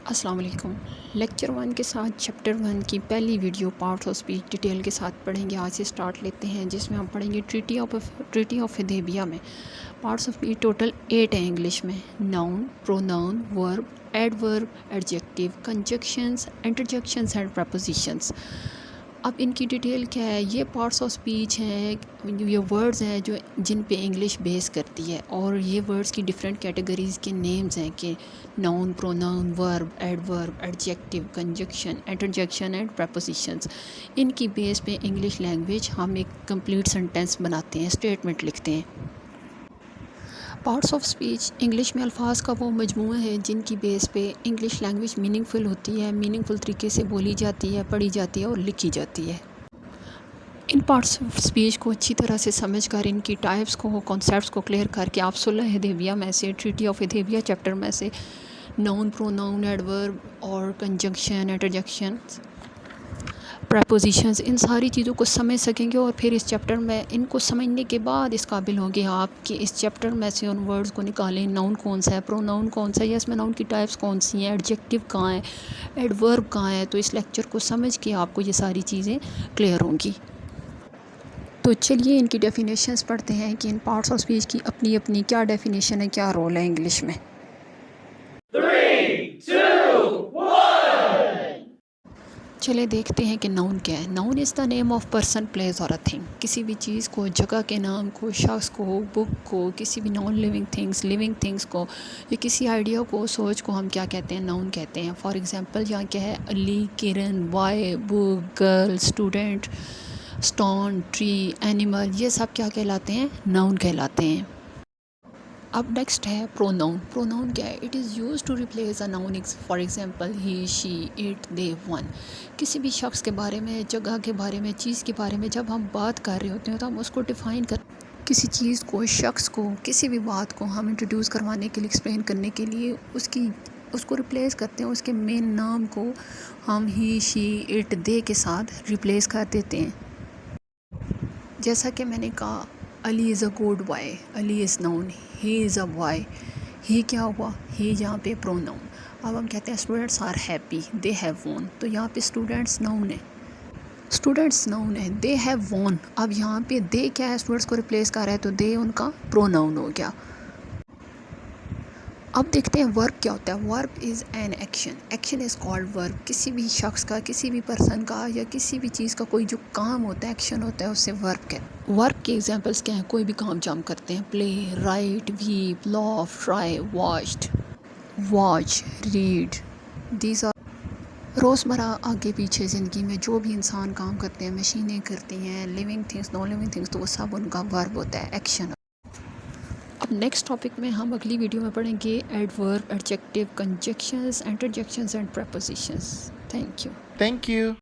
अस्सलाम वालेकुम। लेक्चर 1 के साथ चैप्टर 1 की पहली video parts of speech detail के साथ पढ़ेंगे। आज से स्टार्ट लेते हैं, जिसमें हम पढ़ेंगे ट्रीटी ऑफ हुदैबिया में पार्ट्स ऑफ स्पीच टोटल 8 हैं इंग्लिश में। Noun, pronoun, verb, adverb, adjective, conjunctions, interjections and propositions. अब इनकी डिटेल क्या है? ये पार्ट्स ऑफ स्पीच हैं, ये वर्ड्स हैं जो जिन पे इंग्लिश बेस करती है, और ये वर्ड्स की डिफरेंट कैटेगरीज़ के नेम्स हैं कि noun, pronoun, verb, adverb, adjective, conjunction, interjection and propositions. इनकी बेस पे इंग्लिश लैंग्वेज हम एक कंप्लीट सेंटेंस बनाते हैं, स्टेटमेंट लिखते हैं। पार्ट्स ऑफ स्पीच इंग्लिश में अल्फाज का वो मजमूआ है जिनकी बेस पे इंग्लिश लैंग्वेज मीनिंगफुल होती है, मीनिंगफुल तरीके से बोली जाती है, पढ़ी जाती है और लिखी जाती है। इन पार्ट्स ऑफ स्पीच को अच्छी तरह से समझकर, इनकी टाइप्स को, कॉन्सेप्ट्स को क्लियर करके आप सुलह हुदैबिया में से, ट्रीटी ऑफ हुदैबिया चैप्टर में से नाउन, प्रोनाउन, एडवर्ब और कंजंक्शन, इंटरजेक्शन, प्रपोजिशंस, इन सारी चीज़ों को समझ सकेंगे। और फिर इस चैप्टर में इनको समझने के बाद इस काबिल होंगे आप कि इस चैप्टर में से उन वर्ड्स को निकालें। नाउन कौन सा है, प्रोनाउन कौन सा है, या इसमें नाउन की टाइप्स कौन सी हैं, एडजेक्टिव कहाँ है, एडवर्ब कहाँ है। तो इस लेक्चर को समझ के आपको ये सारी चीज़ें क्लियर होंगी। तो चलिए इनकी डेफिनेशंस पढ़ते हैं कि इन पार्ट्स ऑफ स्पीच की अपनी अपनी क्या डेफिनेशन है, क्या रोल है इंग्लिश में। 3, 2, 1। चले देखते हैं कि नाउन क्या है। Noun is the name of person, place और अ थिंग। किसी भी चीज़ को, जगह के नाम को, शख्स को, बुक को, किसी भी नॉन लिविंग थिंग्स को, या किसी आइडिया को, सोच को हम क्या कहते हैं? नाउन कहते हैं। फॉर एग्जांपल यहाँ क्या है? Ali, Kiran, boy, book, girl, student, stone, tree, animal, ये सब क्या कहलाते हैं? नाउन कहलाते हैं। अब नेक्स्ट है प्रोनाउन। प्रोनाउन क्या है? It is use to replace a noun. For example he, she, it, they, one. किसी भी शख्स के बारे में, जगह के बारे में, चीज़ के बारे में जब हम बात कर रहे होते हैं तो हम उसको डिफ़ाइन कर, किसी चीज़ को, शख्स को, किसी भी बात को हम इंट्रोड्यूस करवाने के लिए, एक्सप्लेन करने के लिए उसको रिप्लेस करते हैं। उसके मेन नाम को हम ही, शी, इट, दे के साथ रिप्लेस कर देते हैं। जैसा कि मैंने कहा, Ali is a good boy, Ali is noun, he is a boy. He क्या हुआ? ही यहाँ पे प्रोनाउन। अब हम कहते हैं students are happy, they have won. तो यहाँ पे स्टूडेंट्स नाउन है, स्टूडेंट्स नाउन है, दे हैव वॉन। अब यहाँ पे दे क्या है? स्टूडेंट्स को रिप्लेस कर रहा है, तो दे उनका प्रोनाउन हो गया। अब देखते हैं वर्ब क्या होता है। Verb is an action, action is called verb. किसी भी शख्स का, किसी भी पर्सन का, या किसी भी चीज़ का कोई जो काम होता है, एक्शन होता है, उससे वर्ब कहते हैं। वर्ब के एग्जांपल्स क्या हैं? कोई भी काम जो हम करते हैं, play, write, weep, laugh, try, watched, watch, read. These are रोज़मर्रा आगे पीछे ज़िंदगी में जो भी इंसान काम करते हैं, मशीनें करती हैं, living things, non living things, तो वो सब उनका वर्ब होता है, एक्शन। अब नेक्स्ट टॉपिक में हम अगली वीडियो में पढ़ेंगे adverb, adjective, conjunctions, interjections and propositions. Thank you. Thank you.